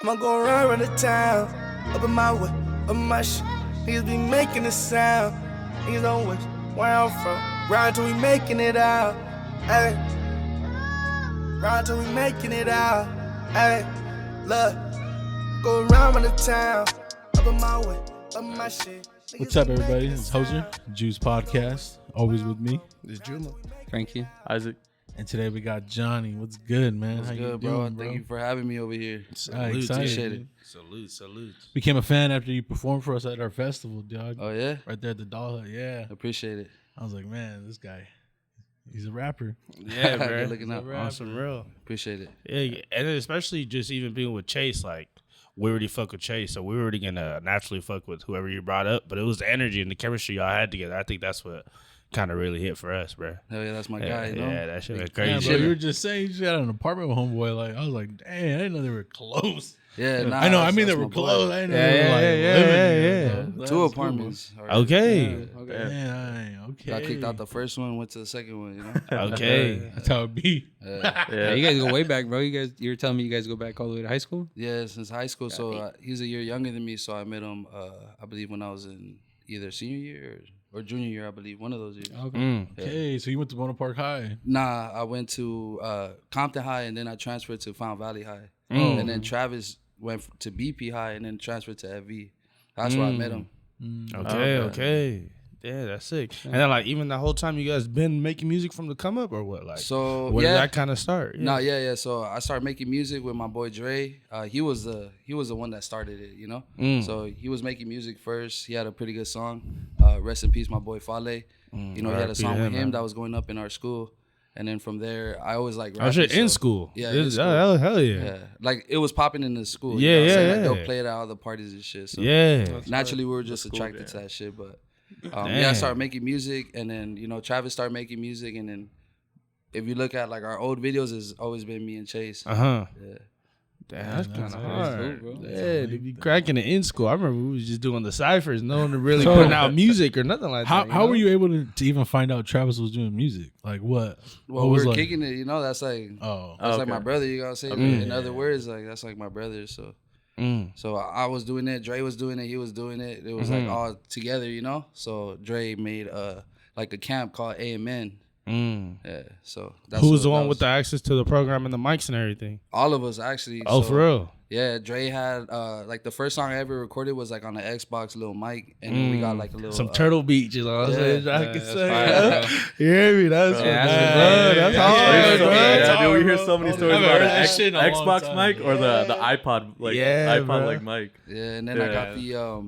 I'ma go around the town, up in my way, up my shit. Niggas be making a sound. Niggas don't wish where I'm from. Ride till we making it out. Ay. Ride till we making it out. Ay. Look, go around the town, up in my way, up my shit. What's up, everybody? It's Hoser, Juice Podcast. Always with me. It's Juma. Frankie. Isaac. And today we got Johnny. What's good, man? What's How good, you bro? doing, bro? Thank you for having me over here. Excited. Appreciate it. Salute. Became a fan after you performed for us at our festival, dog. Oh, yeah? Right there at the Doll Hut. Yeah. Appreciate it. I was like, man, this guy, he's a rapper. Yeah, bro. Good looking out. On some real. Appreciate it. Yeah, and then especially just even being with Chase, like, we already fuck with Chase, so we were already going to naturally fuck with whoever you brought up, but it was the energy and the chemistry y'all had together. I think that's what kind of really hit for us, bro. Hell yeah, that's my guy, you know? Yeah, that shit was Yeah, crazy. bro, you were just saying you just had an apartment with Homeboy. Like, I was like, dang, I didn't know they were close. Yeah, nah. I know, I mean, they that's were my boy. close. I didn't know Yeah, they were like yeah, living yeah, there, yeah. bro. That's Two cool, apartments. Okay. Yeah. Yeah, okay. Got kicked out the first one, went to the second one, you know? Okay. That's how it be. Yeah. You guys go way back, bro. You were telling me you guys go back all the way to high school? Yeah, since high school. So he's a year younger than me, so I met him, I believe, when I was in either senior year or junior year, I believe, one of those years. Okay. Okay, so you went to Bonaparte Park High. Nah, I went to Compton High, and then I transferred to Fountain Valley High. Mm. And then Travis went to BP High and then transferred to FV. That's where I met him. Okay. Yeah, that's sick. And then, like, even the whole time you guys been making music from the come up or what? Like, So where yeah, did that kind of start? yeah. So I started making music with my boy Dre. He was the one that started it, you know. So he was making music first. He had a pretty good song. Rest in peace, my boy Fale. You know, he had a song with him that was going up in our school. And then from there, I always like rapping. Oh, shit, in so- school? Yeah, This- in school. Oh, hell yeah. Yeah, like it was popping in the school. Yeah, you know what I'm yeah, saying? Like, yeah. they'll play it at all the parties and shit. So Yeah. naturally, we were just attracted to that shit. But yeah, I Damn. started making music, and then Travis started making music, and then if you look at like our old videos, it's always been me and Chase. Uh-huh. Yeah. Damn, that's kind of that's hard. dope, bro. Yeah, to be cracking it in school. I remember we was just doing the ciphers, no one really putting out music or nothing like that. How were you able to even find out Travis was doing music? Like what? Well, what was we're like, kicking it. That's like Oh, that's like okay. my brother. You gotta say in other words, like that's like my brother. So. So I was doing it, Dre was doing it, he was doing it. It was like all together, So Dre made like a camp called AMN. Yeah, so that's Who was the what- one that with the access to the program and the mics and everything? all of us actually. Oh, So, for real? Yeah, Dre had like the first song I ever recorded was like on the Xbox little mic, and then we got like a little Some Turtle Beach, you know what I'm saying? I can that's say. fire, bro. You hear me? That's that's hard, bro. Yeah, dude, we hear bro. so many I stories haven't about heard an that shit in a long Xbox time. mic or the iPod, like Yeah, iPod bro. like mic. Yeah, and then I got the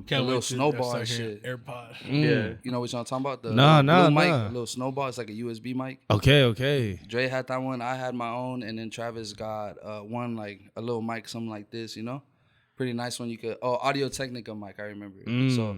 can't little wait to snowball start and hearing shit. AirPod. Yeah. You know what I'm talking about? The Nah, blue mic, nah. little snowball. It's like a USB mic. Okay. Dre had that one. I had my own, and then Travis got one like a little mic, something like this. Pretty nice one. You could Audio Technica mic. I remember. So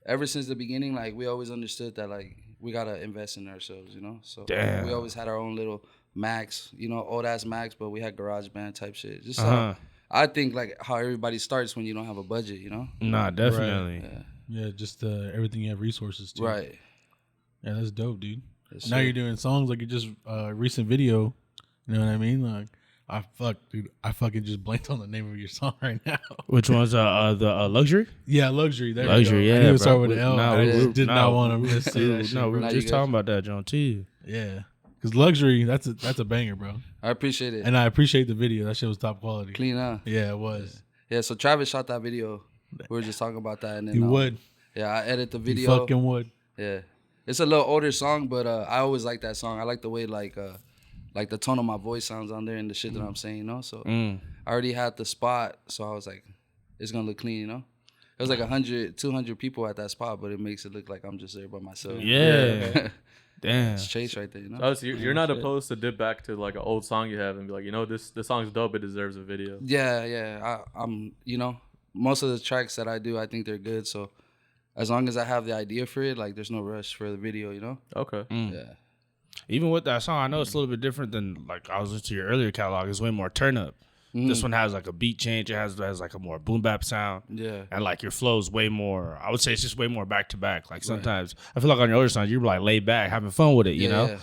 ever since the beginning, like we always understood that like we gotta invest in ourselves. So Damn. we always had our own little Macs. Old ass Macs, but we had GarageBand type shit. Just I think like how everybody starts when you don't have a budget. Nah, definitely. Yeah, just everything you have resources to. Right. Yeah, that's dope, dude. Yes, Now sir. you're doing songs like you just recent video. You know what I mean? Like I fucking just blanked on the name of your song right now. Which one's the luxury? Yeah, Luxury. There Luxury, we go. yeah, I knew it bro. started with an L. Nah, I we- just did nah, not want to miss that shit. No, we were Now just you talking good. about that, John, too. Yeah, because Luxury, that's a banger, bro. I appreciate it. And I appreciate the video. That shit was top quality. Clean up. Yeah, it was. Yeah. So Travis shot that video. We were just talking about that, and then He would. Yeah, I edit the He video. fucking would. Yeah, it's a little older song, but I always like that song. I like the way like the tone of my voice sounds on there and the shit that I'm saying, So I already had the spot, so I was like, it's gonna look clean, It was like 100, 200 people at that spot, but it makes it look like I'm just there by myself. Yeah. Damn. It's Chase right there, So you're not opposed to dip back to like an old song you have and be like, this song's dope. It deserves a video. Yeah. I'm most of the tracks that I do, I think they're good. So as long as I have the idea for it, like there's no rush for the video, Okay. Yeah. Even with that song, I know it's a little bit different than like I was listening to your earlier catalog. It's way more turn up. This one has like a beat change. It has like a more boom bap sound. Yeah. And like your flow's way more, I would say it's just way more back to back. Like sometimes I feel like on your other songs, you're like laid back, having fun with it, you know? Yeah.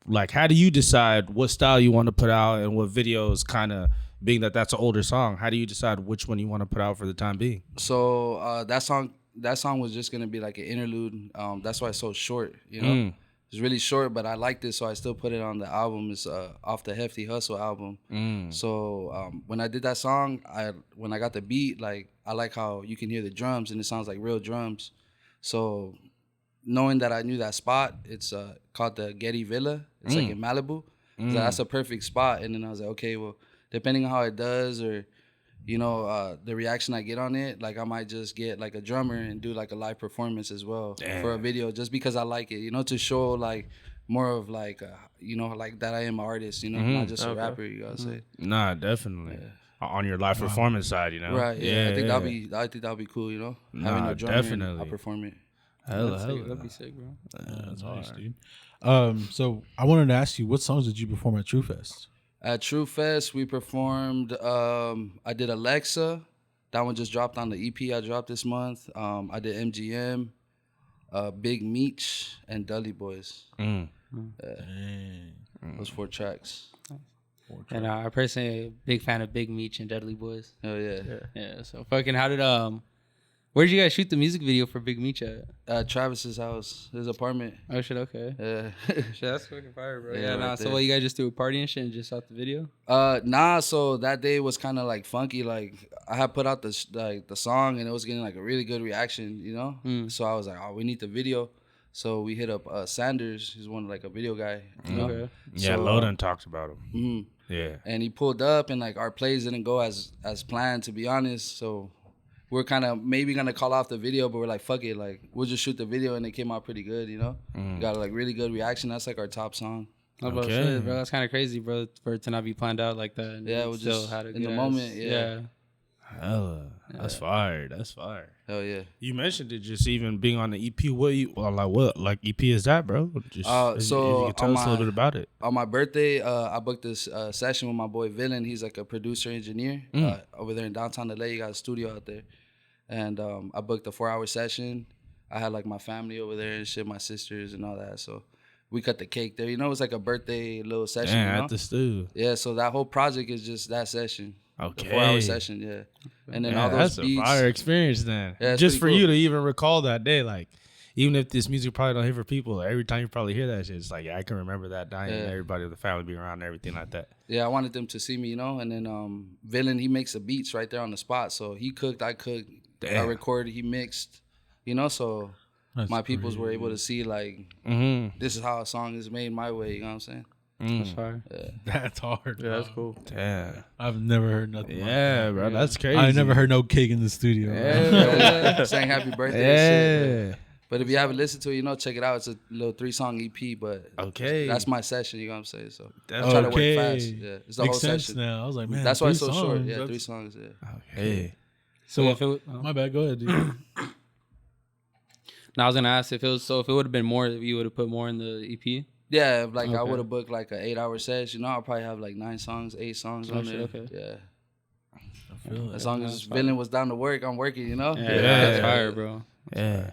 Like how do you decide what style you want to put out and what videos kind of being that that's an older song, how do you decide which one you want to put out for the time being? So that song was just gonna be like an interlude. That's why it's so short. You know, it's really short, but I liked it, so I still put it on the album. It's off the Hefty Hustle album. So when I did that song, when I got the beat, like I like how you can hear the drums and it sounds like real drums. So knowing that I knew that spot, it's called the Getty Villa. It's like in Malibu. So that's a perfect spot. And then I was like, okay, well, depending on how it does or, you know, the reaction I get on it, like I might just get like a drummer and do like a live performance as well for a video, just because I like it, you know, to show like more of like, you know, like that I am an artist, you know, not just a rapper, you gotta say. Nah, definitely. On your live performance side, you know? Right, yeah. I think that'll be cool, you know, having a drummer and I'll perform it. That'd be sick, bro. That's nice, dude. So I wanted to ask you, what songs did you perform at True Fest? At True Fest, we performed. I did Alexa. That one just dropped on the EP I dropped this month. I did MGM, Big Meech, and Dudley Boys. Those 4 tracks. And I personally a big fan of Big Meech and Dudley Boys. Oh yeah. Yeah. So fucking, how did where did you guys shoot the music video for Big Meech at? Travis's house, his apartment. Oh shit, okay. Yeah. Shit, that's fucking fire, bro. Yeah, Nah. right So there. what, you guys just do a party and shit and just shot the video? Nah. So that day was kind of like funky. Like I had put out the song and it was getting like a really good reaction, you know. So I was like, oh, we need the video. So we hit up Sanders. He's one like a video guy, you know. Okay. Yeah, So, Loden talked about him. Yeah. And he pulled up and like our plays didn't go as planned, to be honest. So we're kind of maybe gonna call off the video, but we're like, fuck it, like we'll just shoot the video, and it came out pretty good, you know. Got like really good reaction. That's like our top song. Okay. Shit, bro. That's kind of crazy, bro, for it to not be planned out like that. And Yeah, it was still just had a in the good moment, yeah. Hella. That's fire. That's fire. Hell yeah. You mentioned it just even being on the EP. What EP is that, bro? Just if you could tell us a little bit about it. On my birthday, I booked this session with my boy Villain. He's like a producer engineer over there in downtown LA. He got a studio out there, and I booked a 4-hour session. I had like my family over there and shit, my sisters and all that. So we cut the cake there. You know, it was like a birthday little session. Yeah, you know? at the studio. Yeah, so that whole project is just that session. Okay. The 4-hour session, yeah. And then all those that's beats. a fire experience then. Yeah, it's just pretty for you cool. to even recall that day, like even if this music probably don't hit for people, every time you probably hear that shit, it's like, yeah, I can remember that night and everybody with the family being around and everything like that. Yeah, I wanted them to see me, you know. And then Villain, he makes the beats right there on the spot. So he cooked, I cooked, I recorded, he mixed, you know. So my peoples were able to see like this is how a song is made my way. You know what I'm saying? That's fire. That's hard. Yeah, that's cool. Yeah. I've never heard nothing. like Yeah, that. bro. That's crazy. I never heard no cake in the studio. Saying happy birthday. Yeah. And shit. But if you haven't listened to it, you know, check it out. It's a little 3-song EP, but Okay. that's my session. You know what I'm saying? So That's I'm trying to work okay. fast. Yeah, it's the Makes whole sense session. now. I was like, man, That's why it's so 3 short. songs. Yeah, That's- 3 songs. Yeah. Hey. So if it, my bad. Go ahead, dude. now I was gonna ask if it would have been more, if you would have put more in the E EP. Yeah, like I Okay. would have booked like an 8-hour session. You know, I'll probably have like 9 songs, 8 songs on shit, there. okay. Yeah, I feel it. as long as Villain was down to work, I'm working. You know. Yeah, that's fire, bro. Yeah.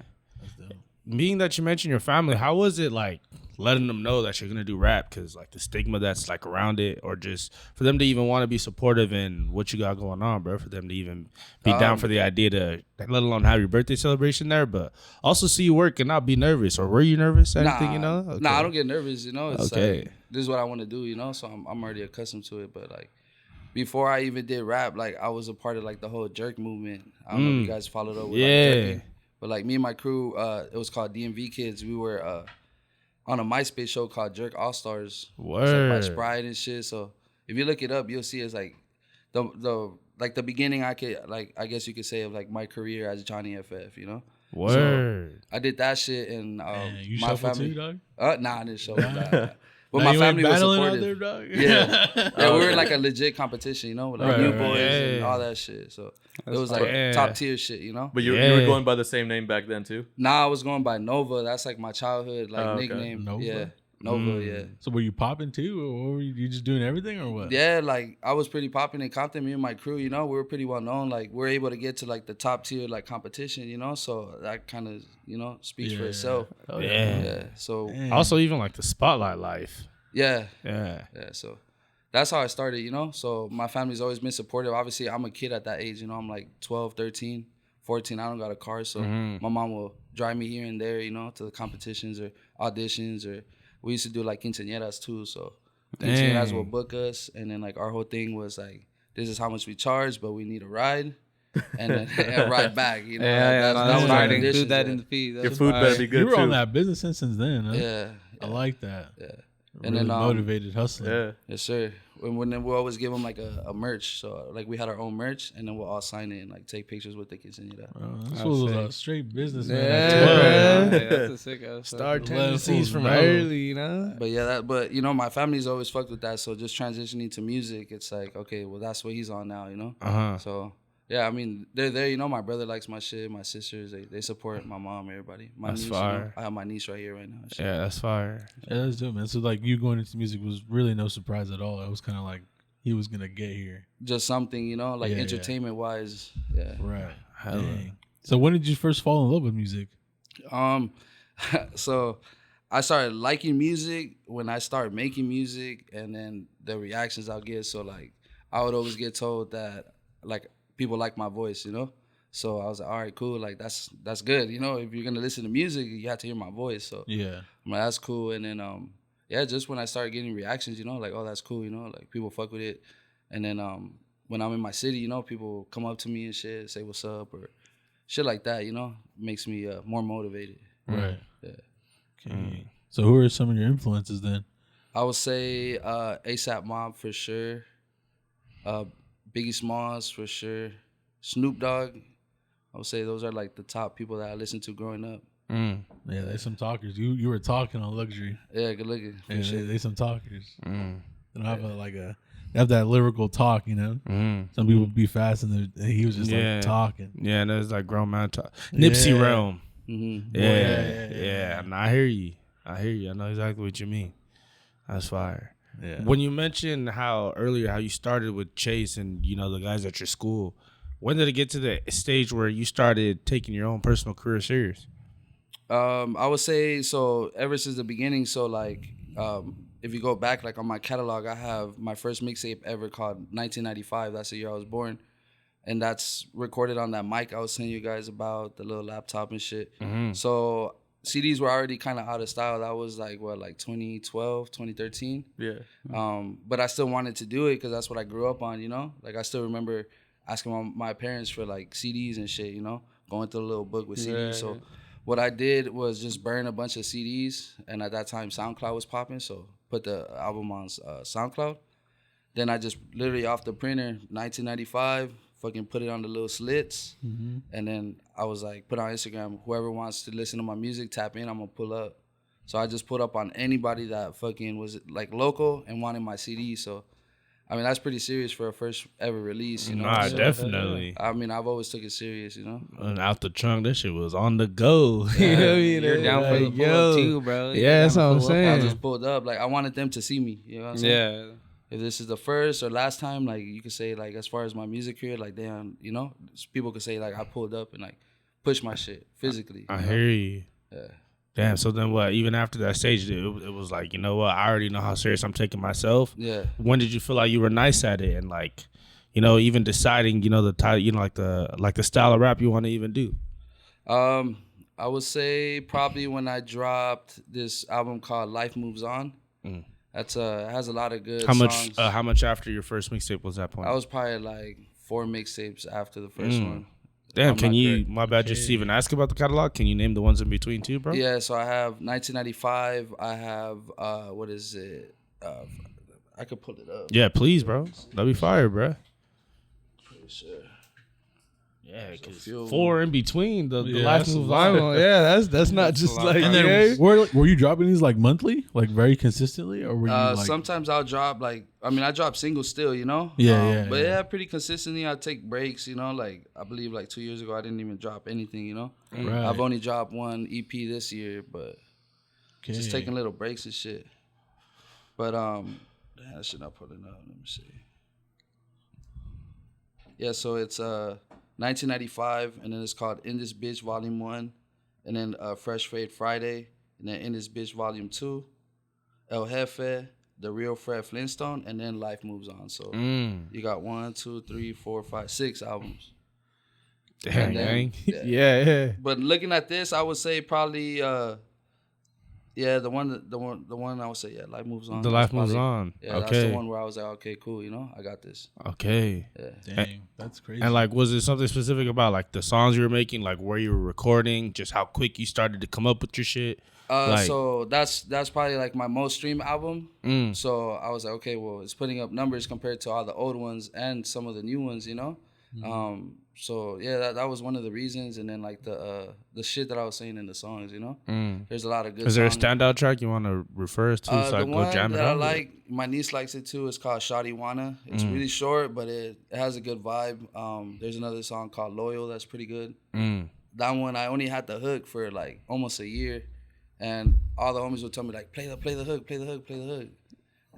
Being that you mentioned your family, how was it like letting them know that you're gonna do rap? Because like the stigma that's like around it, or just for them to even want to be supportive in what you got going on, bro. For them to even be down for the idea to, let alone have your birthday celebration there, but also see you work and not be nervous. Or were you nervous? Anything, you know? Okay. Nah, I don't get nervous. You know, it's Okay. like, this is what I want to do. You know, so I'm already accustomed to it. But like before I even did rap, like I was a part of like the whole jerk movement. I don't know if you guys followed up with like, jerking. But like me and my crew, it was called DMV Kids. We were on a MySpace show called Jerk All Stars. Word. Like by Sprite and shit. So if you look it up, you'll see it's like the beginning. I guess you could say of like my career as Johnny FF. You know. Word. I did that shit and Man, you my shuffle family. too, dog? Nah, I didn't show that. But Now my you ain't family was battling out supportive. there, dog? Yeah, we were like a legit competition, you know, with like Right, New right, Boys and yeah. all that shit. So it was like top tier shit, you know. But you Yeah. were going by the same name back then too. Nah, I was going by Nova. That's like my childhood like okay. nickname. Nova? Yeah, Nova. Yeah. So were you popping too, or were you just doing everything, or what? Yeah, like I was pretty popping in Compton. Me and my crew, you know, we were pretty well known. Like we are able to get to like the top tier like competition, you know. So that kind of speaks for Yeah. itself. Yeah. Yeah. So Damn. Also, even like the spotlight life. yeah, Yeah. yeah. So that's how I started, you know? So my family's always been supportive. Obviously, I'm a kid at that age, you know? I'm like 12, 13, 14. I don't got a car, so my mom will drive me here and there, you know, to the competitions or auditions, or we used to do like quinceañeras too, so quinceañeras will book us, and then like our whole thing was like, this is how much we charge, but we need a ride. And then and ride back, you know. Yeah, like, that was our hard to conditions, include that yeah. in the fee. Your food better be good You were too. on that business since then, huh? Yeah, I like that. yeah. And And really then motivated hustling. Yeah. yes, sir. When we always give them like a merch, so like we had our own merch, and then we'll all sign it and like take pictures with the quinceañera. This was a straight businessman Yeah, at 12. yeah, that's a sick ass. Start Let tendencies fools from know. early, you know. But yeah, but you know, my family's always fucked with that. So just transitioning to music, it's like, okay, well, that's what he's on now, you know. So yeah, I mean, they're there. You know, my brother likes my shit. My sisters, they support my mom, everybody. My That's niece, fire. You know, I have my niece right here right now. Shit. Yeah, that's fire. Yeah, that's dope, man. So like you going into music was really no surprise at all. It was kind of like he was gonna get here. Just something, you know, like Yeah, yeah. entertainment wise. Yeah. Right. Hella. Dang. So when did you first fall in love with music? So I started liking music when I started making music, and then the reactions I'll get. So like I would always get told that like people like my voice, you know. So I was like, all right, cool. Like that's good, you know. If you're gonna listen to music, you have to hear my voice. So Yeah. I'm like, that's cool. And then yeah, just when I started getting reactions, you know, like, oh, that's cool, you know, like people fuck with it. And then when I'm in my city, you know, people come up to me and shit, say what's up or shit like that, you know, makes me more motivated. Right. Yeah. Okay. So who are some of your influences then? I would say ASAP Mob for sure, Biggie Smalls for sure, Snoop Dogg. I would say those are like the top people that I listened to growing up. Yeah, they some talkers. You were talking on Luxury. Yeah, good looking. For Yeah, sure. they some talkers. They don't have they have that lyrical talk, you know. Some people be fast and he was just Yeah. like talking. Yeah, and there's like grown man talk. Nipsey Yeah. Realm. Mm-hmm. Yeah. And I hear you. I know exactly what you mean. That's fire. Yeah. When you mentioned how you started with Chase and you know the guys at your school, when did it get to the stage where you started taking your own personal career serious? I would say so ever since the beginning. So like, if you go back like on my catalog, I have my first mixtape ever called 1995. That's the year I was born, and that's recorded on that mic I was telling you guys about, the little laptop and shit. So CDs were already kind of out of style. That was like 2012, 2013. Yeah. But I still wanted to do it because that's what I grew up on, you know. Like I still remember asking my parents for like CDs and shit, you know, going through the little book with CDs. Yeah, So yeah. what I did was just burn a bunch of CDs, and at that time SoundCloud was popping, so put the album on SoundCloud. Then I just literally off the printer, 1995, fucking put it on the little slits, and then I was like, put on Instagram, whoever wants to listen to my music, tap in, I'm gonna pull up. So I just put up on anybody that fucking was like local and wanted my CD. So I mean, that's pretty serious for a first ever release, you know. Nah, So, definitely. I mean, I've always took it serious, you know. And out the trunk, that shit was on the go. You know what I mean? You're down for the Like, pull up too, bro. Yeah, that's what I'm I saying. just pulled up. Like, I wanted them to see me, you know what I'm saying? Yeah. If this is the first or last time, like, you could say, like, as far as my music career, like, damn, you know, people could say, like, I pulled up and, like, pushed my shit physically. I you know? hear you. Yeah. Damn. So then what? Even after that stage, it was like, you know what? I already know how serious I'm taking myself. Yeah. When did you feel like you were nice at it, and like, you know, even deciding, you know, the title, you know, like the style of rap you want to even do? I would say probably when I dropped this album called Life Moves On. That's it has a lot of good songs. How much after your first mixtape was that point? I was probably like 4 mixtapes after the first one. Damn. I'm Can not you? correct. My bad. Just even ask about the catalog. Can you name the ones in between too, bro? Yeah, so I have 1995. I have what is it? I could pull it up. Yeah, please, bro. That'd be fire, bro. Pretty sure. Yeah, because few of 4 in between the Yeah, life that's a moves lot. on. Yeah, that's not just like. And then were you dropping these like monthly, like very consistently, or were you like? Sometimes I'll drop like, I mean, I drop singles still, you know. Yeah. But yeah, pretty consistently. I take breaks, you know. Like I believe like 2 years ago, I didn't even drop anything, you know. Right. I've only dropped one EP this year, but Okay. just taking little breaks and shit. But damn, that shit not pulling up. Let me see. Yeah, so it's 1995, and then it's called In This Bitch Volume 1, and then Fresh Fade Friday, and then In This Bitch Volume 2, El Jefe, The Real Fred Flintstone, and then Life Moves On. So you got 1, 2, 3, 4, 5, 6 albums. Damn, then- gang. Yeah. But looking at this, I would say probably the one I would say Life Moves On. The That's Life Moves probably- On. Yeah, that's Okay. the one where I was like, okay, cool, I got this. Okay. Dang, that's crazy. And like, was it something specific about like the songs you were making, like where you were recording, just how quick you started to come up with your shit? Like- So that's probably like my most streamed album. Mm. So I was like, okay, well, it's putting up numbers compared to all the old ones and some of the new ones, So yeah, that was one of the reasons. And then like the shit that I was saying in the songs, there's a lot of good. Is there a songs. standout track you want to refer us to so I The can one go jam it that I out? like, my niece likes it too. It's called Shawty Wanna. It's really short, but it has a good vibe. There's another song called Loyal that's pretty good. That one I only had the hook for like almost a year, and all the homies would tell me like play the hook, play the hook.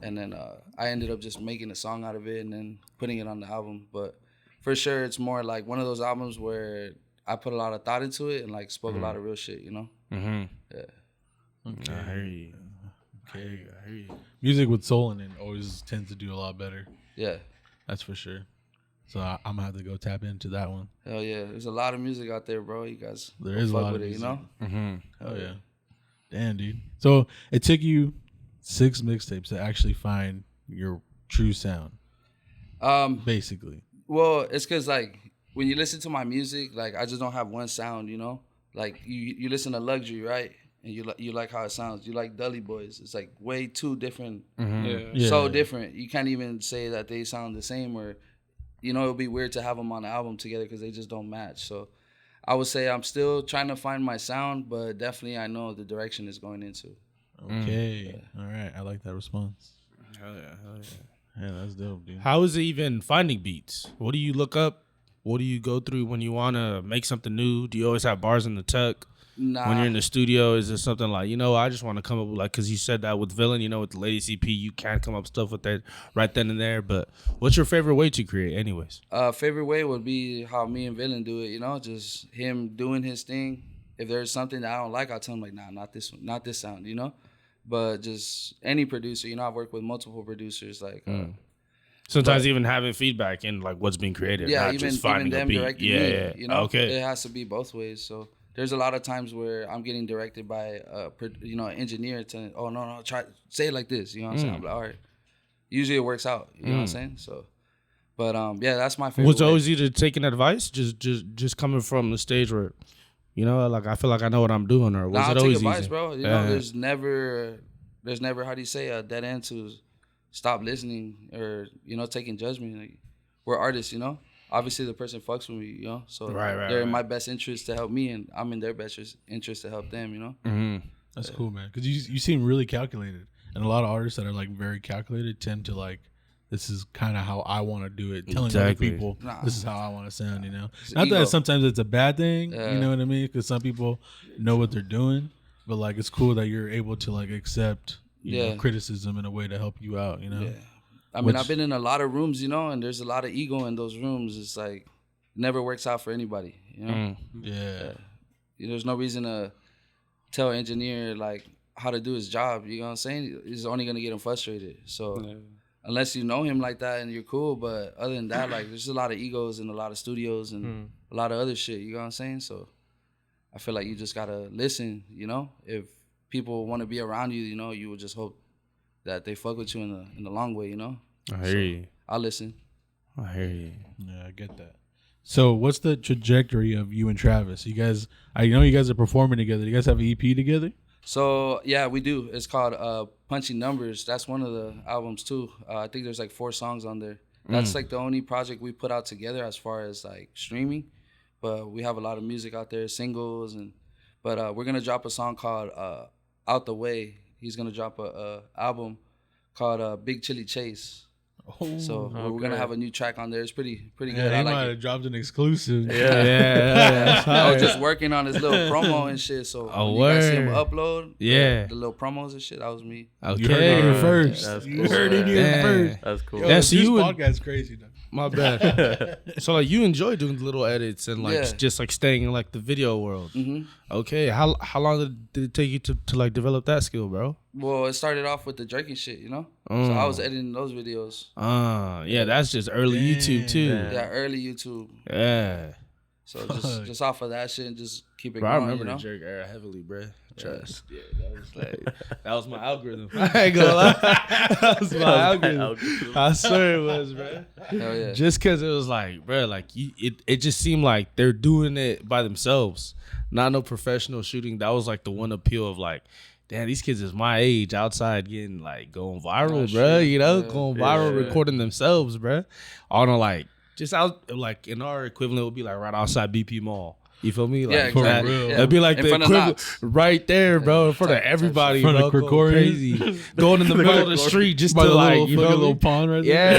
And then I ended up just making a song out of it and then putting it on the album. But for sure, it's more like one of those albums where I put a lot of thought into it and like spoke a lot of real shit, Mm-hmm. Yeah. Okay. I hear you. Okay. Music with soul in it always tends to do a lot better. Yeah. That's for sure. So I'm gonna have to go tap into that one. Hell yeah. There's a lot of music out there, bro. You guys There go is a fuck lot with of it, music. Mm-hmm. Oh yeah. Damn, dude. So it took you 6 mixtapes to actually find your true sound, basically. Well, it's because like when you listen to my music, like I just don't have one sound, Like you listen to Luxury, right? And you like how it sounds. You like Dully Boys. It's like way too different. Yeah. So different. You can't even say that they sound the same, or it would be weird to have them on the album together because they just don't match. So I would say I'm still trying to find my sound, but definitely I know the direction it's going into. Okay. All right. I like that response. Hell yeah. Yeah, that's dope, dude. How is it even finding beats? What do you look up? What do you go through when you want to make something new? Do you always have bars in the tuck? Nah. When you're in the studio, is it something like, I just want to come up with, like, because you said that with Villain, with the Lady CP, you can't come up with stuff with that right then and there. But what's your favorite way to create anyways? Favorite way would be how me and Villain do it, just him doing his thing. If there's something that I don't like, I'll tell him like, nah, not this one, not this sound, But just any producer, I've worked with multiple producers, like Sometimes even having feedback in like what's being created, yeah, not even just finding them a beat. directing Yeah, me, Okay. It has to be both ways. So there's a lot of times where I'm getting directed by an engineer telling, oh no, try say it like this, you know what I'm saying? I'm like, all right. Usually it works out, you know what I'm saying? So, but yeah, that's my favorite. Was it way. always either taking advice, just coming from the stage where, like I feel like I know what I'm doing, or was Nah, it I'll always take advice, easy? bro. There's never how do you say a dead end to stop listening or taking judgment. Like, we're artists, Obviously, the person fucks with me, So Right, they're in my best interest to help me, and I'm in their best interest to help them, Mm-hmm. That's cool, man. Because you seem really calculated, and a lot of artists that are like very calculated tend to like, this is kind of how I want to do it. Telling other Exactly. people, Nah. this is how I want to sound. It's Not ego. that sometimes it's a bad thing. Yeah. You know what I mean? Because some people know what they're doing, but like it's cool that you're able to like accept you know, Yeah. criticism in a way to help you out. Yeah. I mean, Which- I've been in a lot of rooms, and there's a lot of ego in those rooms. It's like, never works out for anybody, Yeah. There's no reason to tell an engineer, like, how to do his job, you know what I'm saying? It's only going to get him frustrated. So unless you know him like that and you're cool, but other than that, like, there's a lot of egos in a lot of studios and a lot of other shit, you know what I'm saying? So I feel like you just got to listen, If people want to be around you, you would just hope that they fuck with you in the long way, I hear you. I'll listen. I hear you. Yeah, I get that. So, what's the trajectory of you and Travis? You guys, I know you guys are performing together. You guys have an EP together? So yeah, we do. It's called Punchy Numbers. That's one of the albums too. I think there's like 4 songs on there. That's like the only project we put out together as far as like streaming. But we have a lot of music out there, singles, but we're gonna drop a song called Out the Way. He's gonna drop a album called Big Chili Chase. Oh, So we're gonna have a new track on there. It's pretty good. yeah, I he like might it. have dropped an exclusive. Yeah. I was just working on his little promo and shit. So Oh, when you guys see him word. upload, Yeah. the little promos and shit, that was me. You heard it here Okay. first. That's You cool. heard it here Yeah. first. That's cool. Yo, Yeah, this so you would- podcast's crazy. Though. My bad. So like you enjoy doing the little edits and like Yeah. just like staying in like the video world. hmm Okay. How long did it take you to like develop that skill, bro? Well, it started off with the jerking shit, you know. So I was editing those videos. Yeah, that's just early YouTube too. Yeah, early YouTube. Yeah. So just off of that shit and just keep it Bro, I going, remember you know? the jerk era heavily, bro. Trust. Yeah, that was like that was my algorithm. I ain't gonna lie. That was my algorithm. I swear it was, bro. Hell yeah. Just because it was like, bro, like it just seemed like they're doing it by themselves, not no professional shooting. That was like the one appeal of like, damn, these kids is my age outside getting like going viral, bro. You know, going viral, recording themselves, bro. On a like just out like in our equivalent would be like right outside BP Mall. You feel me? Like, Yeah, exactly. real. Yeah. It'd be like In the front of equivalent Knox. right there, bro, in front of everybody, In front bro, of going Krikorian. crazy, going in the middle of the street just By to the like, little, you fucking know, little pond right there.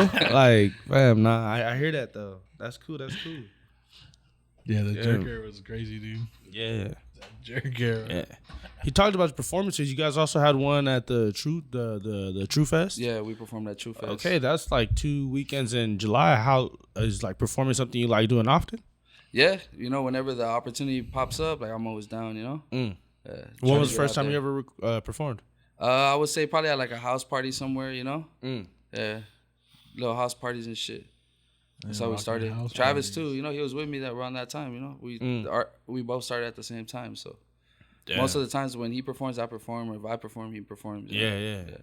yeah, bro. Like, fam, nah, I hear that though. That's cool. That's cool. Yeah, the jerk era was crazy, dude. Yeah, Jerk era. yeah. He talked about his performances. You guys also had one at the True Fest. Yeah, we performed at True Fest. Okay, that's like 2 weekends in July. How is like performing something you like doing often? Yeah, you know, whenever the opportunity pops up, like I'm always down, you know? Mm. Try When to was the get first out time there. you ever performed? I would say probably at like a house party somewhere, you know? Mm. Yeah. Little house parties and shit. That's how we rocking started. house Travis parties. too, you know, he was with me that around that time, you know. We both started at the same time, so Yeah. most of the times when he performs, I perform, or if I perform, he performs. you know? Yeah. Yeah,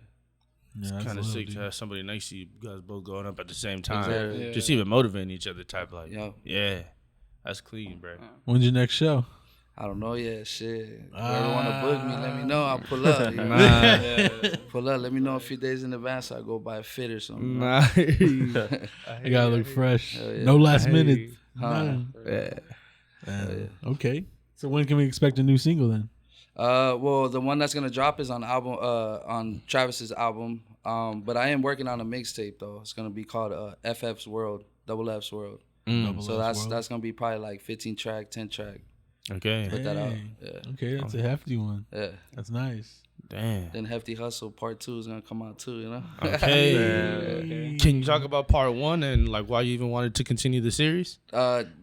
that's Kind of love, sick dude. to have somebody next to you guys both going up at the same time. Exactly. Yeah. Just even motivating each other type like. Yeah. Yeah. That's clean, bro. When's your next show? I don't know yet, shit. Whoever want to book me, let me know. I'll pull up. You know? Nah. Pull up. Let me know a few days in advance so I go buy a fit or something. you know? Nah. I gotta look fresh. yeah. No last I hear minute. you. None. Yeah. Okay. So when can we expect a new single then? Well, the one that's gonna drop is on on Travis's album. But I am working on a mixtape though. It's gonna be called FF's World, Double F's World. Double So F's that's World? that's gonna be probably like 15 track, 10 track. Okay. Put that out. Dang. Yeah. Okay, that's a hefty one. Yeah. That's nice. Damn. Then Hefty Hustle Part 2 is gonna come out too. You know. Okay. Can you talk about part 1 and like why you even wanted to continue the series?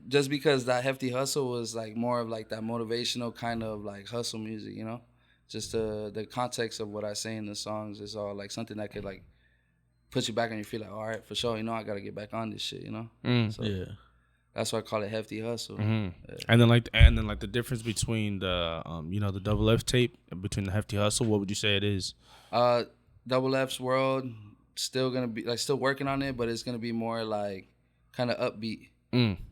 Just because that Hefty Hustle was like more of like that motivational kind of like hustle music, you know. Just the context of what I say in the songs is all like something that could like put you back on your feet, like, all right, for sure, you know, I gotta get back on this shit, you know. So Yeah. that's why I call it Hefty Hustle. And then like the difference between the the Double F tape and between the Hefty Hustle, what would you say it is? Double F's World still gonna be like still working on it, but it's gonna be more like kind of upbeat.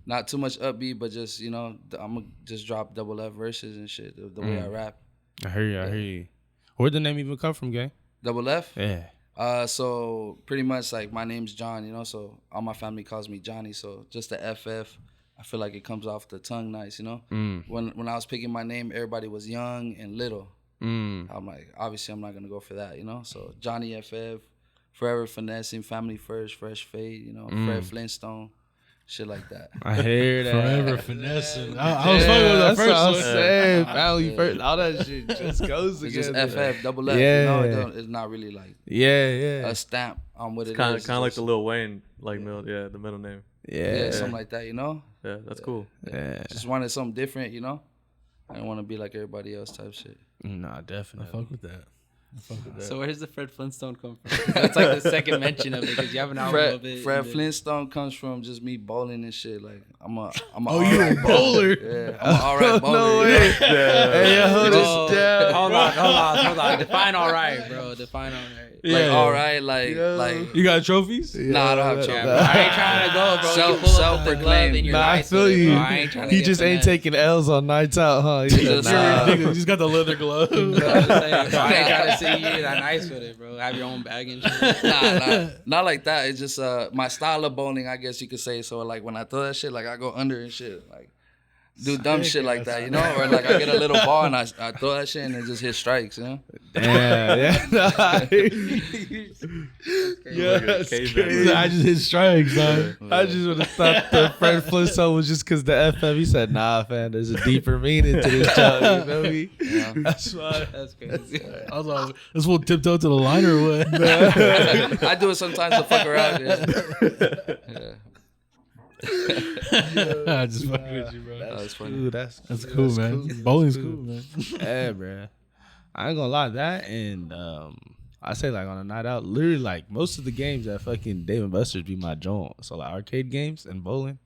Not too much upbeat, but just I'm gonna just drop Double F verses and shit. The way I rap. I hear you. Where'd the name even come from, gang? Double F. Yeah. So pretty much like my name's John, you know, so all my family calls me Johnny. So just the FF, I feel like it comes off the tongue nice, you know. When I was picking my name, everybody was young and little. I'm like, obviously I'm not gonna go for that, you know. So Johnny FF, forever finessing, family first, fresh fade, you know, Fred Flintstone, shit like that. I hear that. Forever finessing. I was fucking with the That's first what I was one. saying. Family first. All that shit just goes It's together. just FF, double F, Yeah. you know. It's not really like Yeah. a stamp on what it Kind is. of like It's the just- Lil Wayne, like the middle name. yeah, something like that, you know. Yeah, that's cool. Yeah. Just wanted something different, you know. I didn't want to be like everybody else type shit. Nah, definitely. Fuck with that. Fuck with that. So where does the Fred Flintstone come from? That's like the second mention of it because you have an album of it. Fred and then- Flintstone comes from just me bowling and shit. Like I'm a Oh, you a bowler? Yeah, I'm an alright bowler. No you know? way. Hey, hold Oh, this down. hold on. Define all right, bro. Define all right. Like Yeah. alright, like You got trophies? nah, I don't have Yeah, trouble. bro. I ain't trying to go, bro. Self- You pull up the glove self-proclaimed. and you're Nah, I nice feel with it, you. bro. I ain't trying to He get just ain't finesse. taking L's on nights out, huh? He Just- said, Nah. Ridiculous. He's got the leather glove. I'm just saying, bro. I ain't trying to see you that nice with it, bro. Have your own bag and shit. Nah, not like that. It's just my style of bowling, I guess you could say. So like when I throw that shit, like I go under and shit, like do dumb shit like that, you know? Or like I get a little ball and I throw that shit and it just hits strikes, you know? yeah. Nah, I hear you. Yeah, that's caveman. crazy. I just hit strikes, dog. I just would have thought the Fred Flintstone was just because the FF. He said, nah, fam, there's a deeper meaning to this joke. You feel me? Yeah. That's why. That's crazy. I was like, this fool tiptoe to the line or what? I do it sometimes to fuck around. Yeah. I just fucking with you, bro. That was funny. Dude, that's That's cool, man. Bowling's cool, man. Yeah, bro. I ain't gonna lie, that and I say like on a night out, literally like most of the games at fucking Dave and Buster's be my joint. So like arcade games and bowling,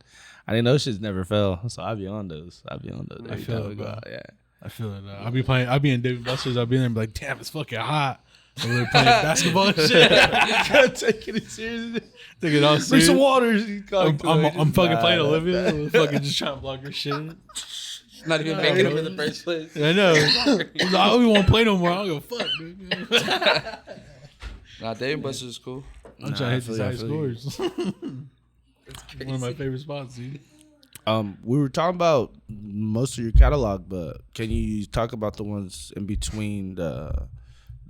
I didn't know shits never fell. So I be on those. I Every feel time it, we go bro. out. Yeah. I feel it. I'll be playing. I'll be in David Buster's. I'll be there and be like, damn, it's fucking hot. And we're playing basketball and shit. Taking it seriously. Take it all serious. Bring some water. I'm fucking playing Olivia. I'm fucking just trying to block her shit. Not even making them in the first place. I know. I don't even want to play no more. I don't give a fuck, dude. Nah, Dave Buster's is cool. I'm trying to hit these high scores. One of my favorite spots, dude. We were talking about most of your catalog, but can you talk about the ones in between the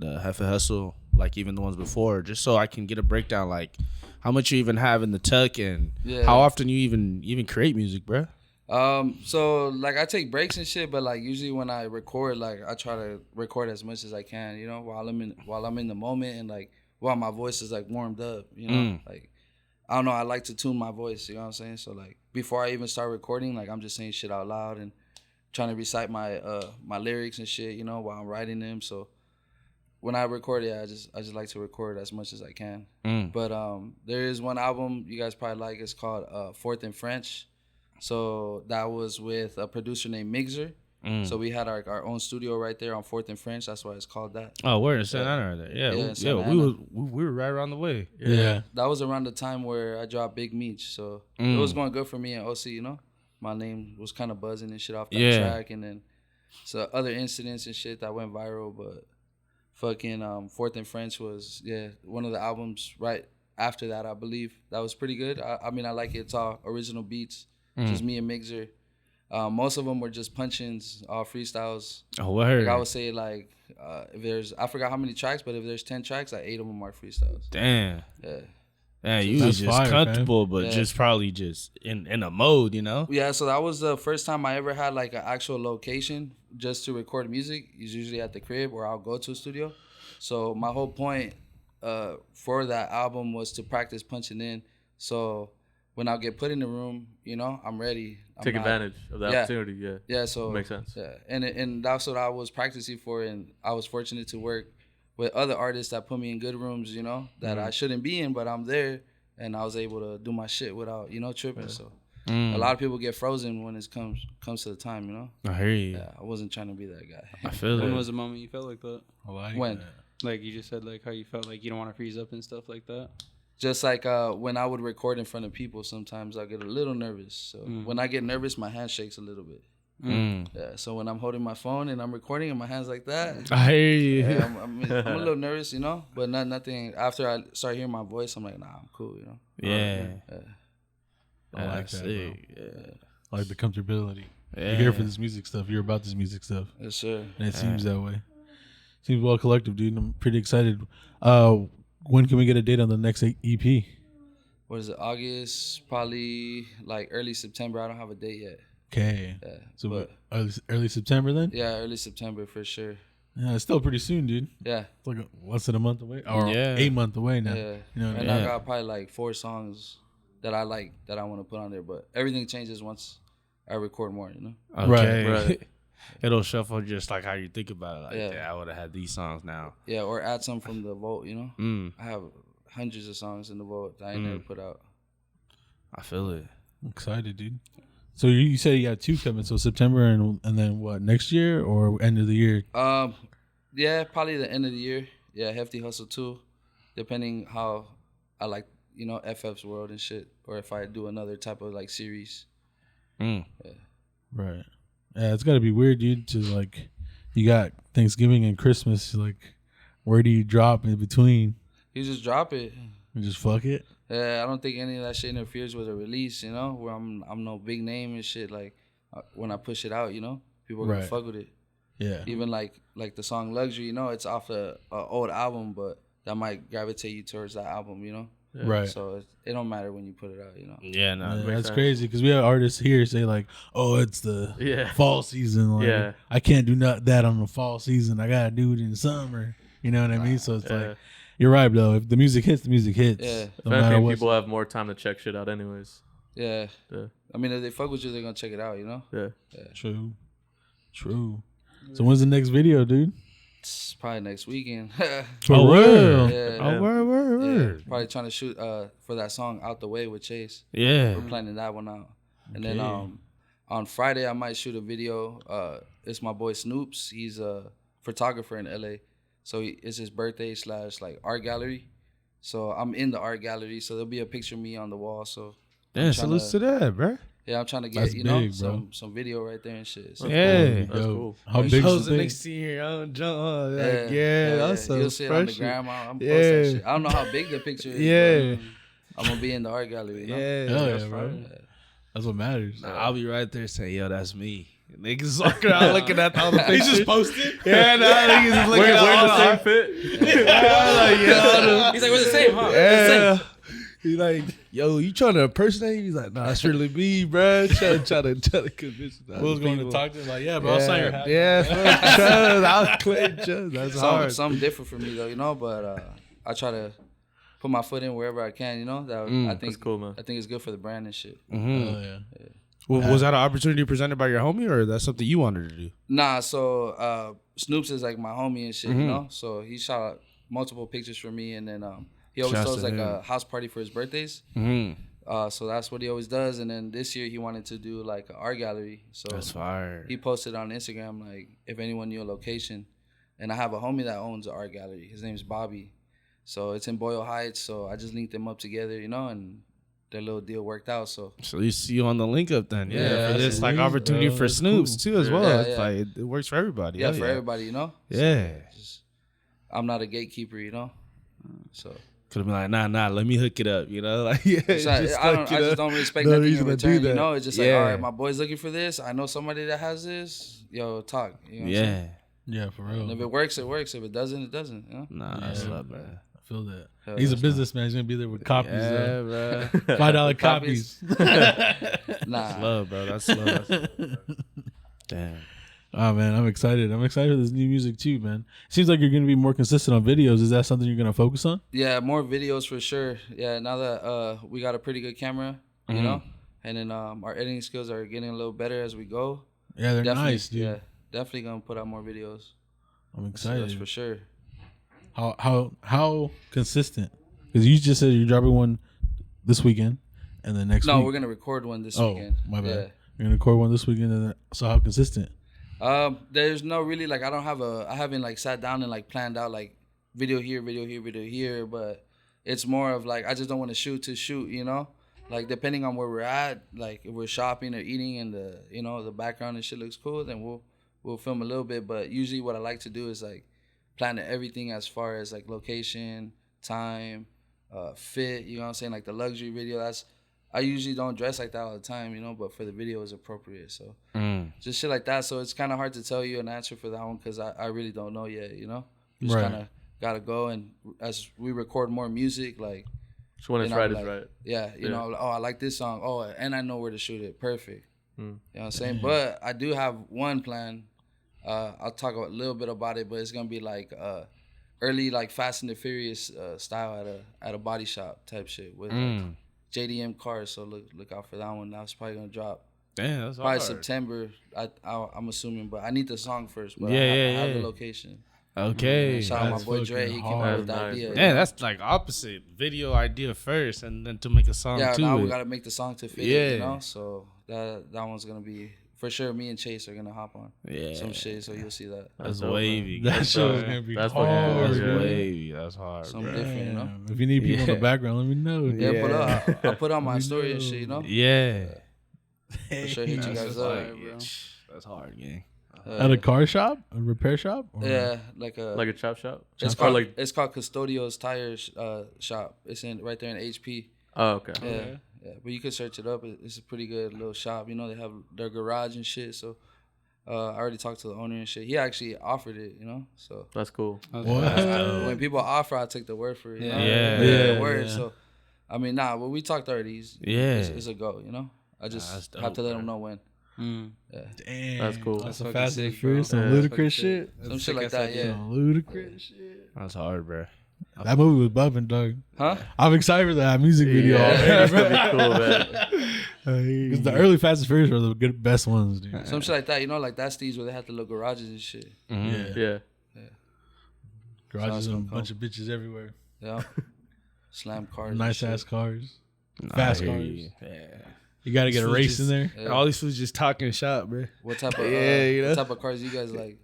Hefe Hustle, like even the ones before, just so I can get a breakdown, like how much you even have in the tuck and how often you even create music, bruh? So like I take breaks and shit, but like usually when I record, like I try to record as much as I can, you know, while I'm in the moment and like while my voice is like warmed up, you know, like I don't know, I like to tune my voice, you know what I'm saying? So like before I even start recording, like I'm just saying shit out loud and trying to recite my my lyrics and shit, you know, while I'm writing them. So when I record it, I just like to record as much as I can. But there is one album you guys probably like. It's called Fourth in French. So that was with a producer named Mixer. So we had our own studio right there on 4th and French. That's why it's called that. Oh, we're in Santa Ana right there. Yeah, we were right around the way. Yeah. That was around the time where I dropped Big Meech. So it was going good for me and OC, you know? My name was kind of buzzing and shit off that track. And then so other incidents and shit that went viral. But fucking 4th and French was, one of the albums right after that, I believe. That was pretty good. I mean, I like it. It's all original beats. Just me and Mixer. Most of them were just punch-ins, all freestyles. Oh, word. Like I would say, like, if there's, I forgot how many tracks, but if there's 10 tracks, like 8 of them are freestyles. Damn. Yeah. Yeah, you was just fire, comfortable, but just probably just in a mode, you know? Yeah, so that was the first time I ever had, like, an actual location just to record music. It's usually at the crib or I'll go to a studio. So my whole point for that album was to practice punching in. So when I get put in the room, you know, I'm ready. Take advantage of the opportunity, yeah. Yeah, so makes sense. Yeah, and that's what I was practicing for, and I was fortunate to work with other artists that put me in good rooms, you know, that I shouldn't be in, but I'm there, and I was able to do my shit without, you know, tripping. So a lot of people get frozen when it comes to the time, you know. I hear you. Yeah, I wasn't trying to be that guy. I feel it. When was the moment you felt like that? I like When? that. Like you just said, like how you felt like you don't want to freeze up and stuff like that. Just like when I would record in front of people, sometimes I get a little nervous. So when I get nervous, my hand shakes a little bit. Yeah. So when I'm holding my phone and I'm recording and my hands like that, I hear you. yeah, I'm a little nervous, you know. But nothing. After I start hearing my voice, I'm like, nah, I'm cool, you know. Yeah. I like that, sick. bro. I like the comfortability. Yeah. You're here for this music stuff. You're about this music stuff. Yes, sir. And it seems that way. Seems well collective, dude. I'm pretty excited. When can we get a date on the next EP? What is it? August? Probably like early September. I don't have a date yet. Okay. Yeah. So but, early September then? yeah, early September for sure. Yeah, it's still pretty soon, dude. Yeah. It's like less than a month away. Or Yeah. 8 months away now. Yeah. You know what I And mean? I got probably like 4 songs that I like that I want to put on there. But everything changes once I record more, you know? Okay. Right. It'll shuffle just like how you think about it. Like, Yeah. yeah, I would have had these songs now. Yeah, or add some from the vault, you know? I have hundreds of songs in the vault that I ain't never put out. I feel it. I'm excited, dude. So you said you got 2 coming. So September and then what, next year or end of the year? Yeah, probably the end of the year. Yeah, Hefty Hustle 2, depending how I like, you know, FF's World and shit, or if I do another type of like series. Right. Yeah, it's got to be weird, dude, to like, you got Thanksgiving and Christmas. Like, where do you drop in between? You just drop it. You just fuck it? Yeah, I don't think any of that shit interferes with a release, you know, where I'm no big name and shit. Like, when I push it out, you know, people are going to fuck with it. Yeah. Even like the song Luxury, you know, it's off a old album, but that might gravitate you towards that album, you know? Yeah. Right. So it don't matter when you put it out, you know? Yeah, no. Yeah, that's crazy because we have artists here say like, "Oh, it's the fall season. Like, I can't do that on the fall season. I gotta do it in the summer." You know what I mean? So it's like, you're right, though. If the music hits, the music hits. Yeah. No matter what. People have more time to check shit out, anyways. Yeah. I mean, if they fuck with you, they're gonna check it out, you know? Yeah. True. So when's the next video, dude? It's probably next weekend. For real. Yeah. Oh, word. Yeah, probably trying to shoot for that song Out the Way with Chase. Yeah. We're planning that one out. And then on Friday I might shoot a video. It's my boy Snoops. He's a photographer in LA. So it's his birthday / like art gallery. So I'm in the art gallery. So there'll be a picture of me on the wall. So Yeah, salute to that, bro. yeah, I'm trying to get That's big, some video right there and shit. So Yeah. That's cool. How big is the thing? next to your own jump. that's so you'll see it on the gram. I'm post that Yeah. shit. I don't know how big the picture is. Yeah. but I'm gonna be in the art gallery. You know? Yeah. Hell That's yeah, bro. fine. That's what matters. Nah, I'll be right there saying, yo, that's me. Niggas walking around looking at all the pictures. He just posted. Yeah, nah, niggas just looking at all Wearing the same fit. He's like, we're the same, huh? Yeah. He's like, yo, you trying to impersonate? He's like, nah, it's really me, bro. Trying to convince you. Will's going to talk to him like, yeah, bro, I'll sign your hat. Yeah, trust. I'll claim trust. That's hard. Something different for me though, you know. But I try to put my foot in wherever I can, you know. That I think That's cool, man. I think it's good for the brand and shit. Hell yeah. Was that an opportunity presented by your homie, or that's something you wanted to do? Nah, so Snoops is like my homie and shit, you know. So he shot multiple pictures for me, and then he always Shouts throws to like him. a house party for his birthdays. So that's what he always does. And then this year he wanted to do like an art gallery. So That's fire. he posted on Instagram like if anyone knew a location, and I have a homie that owns an art gallery. His name's Bobby. So it's in Boyle Heights. So I just linked them up together, you know, and their little deal worked out. So So you see you on the link up then, Yeah, for this like sweet, opportunity bro. for That's Snoops cool. too as well. Yeah, It's yeah. like it works for everybody. yeah, Hell for everybody, you know. Yeah. Just, I'm not a gatekeeper, you know. So Could have been like, nah, let me hook it up, you know? Like, yeah, it's not- just I hook it just up. don't expect No nothing reason in to do return, you that. know. It's just like, Yeah. all right, my boy's looking for this. I know somebody that has this. Yo, talk. You know what I'm saying? Yeah. Yeah, for And if real. it works, it works. If it doesn't, it doesn't. You know? Nah, that's love, man. I feel that. Hell He's a yeah. businessman. He's going to be there with copies. Yeah, though. bro. $5 copies. That's Nah. love, bro. That's love. Damn. Oh, man, I'm excited. I'm excited for this new music, too, man. Seems like you're going to be more consistent on videos. Is that something you're going to focus on? Yeah, more videos for sure. Yeah, now that we got a pretty good camera, you know, and then our editing skills are getting a little better as we go. Yeah, they're Definitely, nice, dude. yeah, definitely gonna put out more videos. I'm That's excited. for sure. How consistent? Because you just said you're dropping one this weekend, and then next No, week. we're gonna record one this Oh, weekend. my bad. Yeah. You're gonna record one this weekend, and then, so how consistent? There's no really like I haven't like sat down and like planned out like video here, but it's more of like I just don't want to shoot, you know? Like depending on where we're at, like if we're shopping or eating and the background and shit looks cool, then we'll film a little bit. But usually what I like to do is like plan everything as far as like location, time, fit, you know what I'm saying? Like the luxury video, I usually don't dress like that all the time, you know, but for the video is appropriate. So just shit like that. So it's kind of hard to tell you an answer for that one because I really don't know yet, you know? You just Right. kind of got to go. And as we record more music, like, Just when it's then I'm right, like, is right. yeah, you Yeah. know, oh, I like this song. Oh, and I know where to shoot it. Perfect. Mm. You know what I'm saying? But I do have one plan. I'll talk a little bit about it, but it's going to be like early, like Fast and the Furious style at a body shop type shit with like, JDM cars, so look out for that one. That's probably gonna drop Damn, that's probably hard. September. I'm assuming, but I need the song first. But Yeah, I yeah, have yeah. the location. Okay. Shout out That's my boy Dre. He fucking came up hard. with the Nice, idea. bro. Yeah, that's like opposite. Video idea first, and then to make a song Yeah, to now it. we gotta make the song to fit. Yeah. It, you know. So that one's gonna be for sure. Me and Chase are gonna hop on Yeah. some shit. So you'll see that. That's dope, wavy. That That's shit is dope. gonna be That's hard. fucking That's Yeah. wavy. That's hard, Something bro. different, you know. Damn. If you need people in Yeah. the background, let me know. Yeah, Yeah. I'll put on my story and shit. You know. Yeah. For sure, hit you guys up. That's hard, gang. At a car shop, a repair shop. Or- Yeah, like a Like a chop shop? It's Or called like, it's called Custodio's Tire Shop. It's right there in HP. oh, okay. Yeah. But you could search it up. It's a pretty good little shop. You know, they have their garage and shit. So I already talked to the owner and shit. He actually offered it. You know, so That's cool. What? when people offer, I take the word for it. You know? Yeah. I take Yeah, the word. yeah. So I mean, well, we talked already. Yeah. It's a go. You know, I just that's have to dope, let him know when. Damn, That's cool. That's a fucking Fast and sick, Furious, bro. some Yeah. ludicrous shit. Some shit like that. Yeah. Some ludicrous shit. That's hard, bro. That movie was bumping, dog. Huh? I'm excited for that music video. Yeah, it's gonna be cool, man. Because the early Fast and Furious were the best ones, dude. Some shit like that. You know, like that stage where they had the little garages and shit. Yeah. Yeah. Garages and a bunch of bitches everywhere. Yeah. Slam cars. Nice ass cars. Fast cars. Yeah. You got to get a race in there. Yeah. All these fools just talking shop, bro. What type of what type of cars you guys like?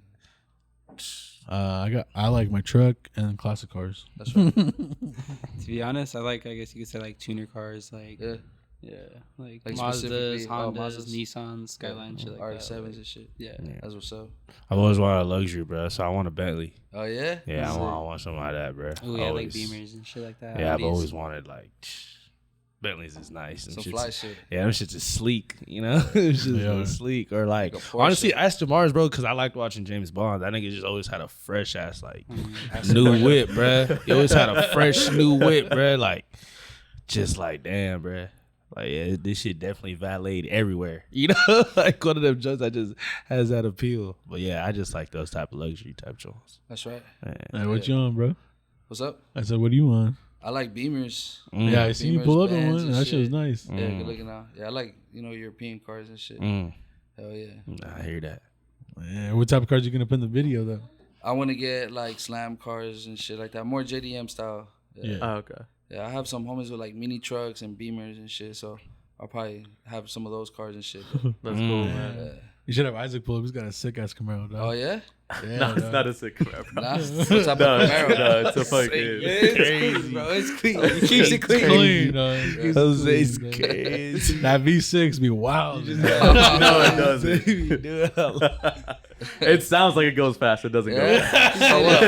I like my truck and classic cars. That's right. To be honest, I guess you could say like tuner cars, like like Mazdas, Hondas, Nissans, Skyline, shit like that. R7s and shit. Yeah. That's what's up. I've always wanted a luxury, bro. So I want a Bentley. Oh yeah. Yeah, I want something like that, bro. Oh yeah, like Beamers and shit like that. Yeah, I've Audis. always wanted like Bentleys is nice. Some fly shit. Yeah, them shits is sleek, you know? It's just sleek. Or like honestly, Aston Mars, bro, because I liked watching James Bond. That nigga just always had a fresh ass, like, new whip, bro. He always had a fresh new whip, bro. Like, just like, damn, bro. Like, yeah, this shit definitely valeted everywhere. You know? Like, one of them joints that just has that appeal. But yeah, I just like those type of luxury type joints. That's right. Hey, what you on, bro? What's up? I said, what are you on? I like Beamers. Yeah, I seen you pull up on Benz one. and That shit was nice. Yeah, good looking out. Yeah, I like, European cars and shit. Hell yeah. I hear that. Yeah, what type of cars you gonna put in the video though? I want to get like slam cars and shit like that. More JDM style. Yeah. Oh, okay. Yeah, I have some homies with like mini trucks and Beamers and shit. So I'll probably have some of those cars and shit. That's cool, man. You should have Isaac pull up. He's got a sick ass Camaro, dog. Oh yeah? Yeah, No, it's dog. not a sick Camaro. Nah. What type of Camaro? No, it's a fucking. It's crazy, bro. It's clean. He keeps it clean. Clean, dog. Jose's Clean, dog. crazy. That V6 be wild. No, it doesn't. It sounds like it goes fast. It doesn't go. So what?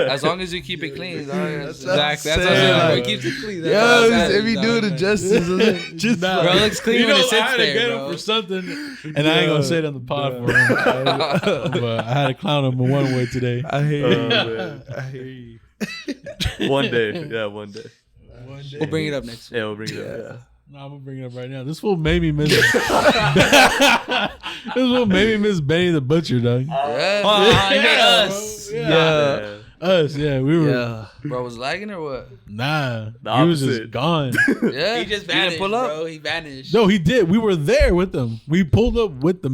As long as you keep it clean, dog. Exactly. That's what I'm saying. Bro. He keeps it clean. That's all that if you matters, do dog. it justice, just Nah. Bro, it looks clean You when know, it sits I had to there, get bro. him for something, and I ain't gonna say it on the pod for him. But I had to clown him one way today. I hear you. man. I hear you. One day. Yeah, one day. We'll bring it up next week. Yeah, we'll bring it up. No, I'm gonna bring it up right now. This fool made me miss. This fool made me miss Benny the Butcher, dog. Yeah. Us. Yeah. Us, yeah, we were. Yeah. Bro, was lagging or what? Nah, The he was just opposite. gone. Yeah. He just You didn't vanished, pull up? bro. He vanished. No, he did. We were there with them. We pulled up with the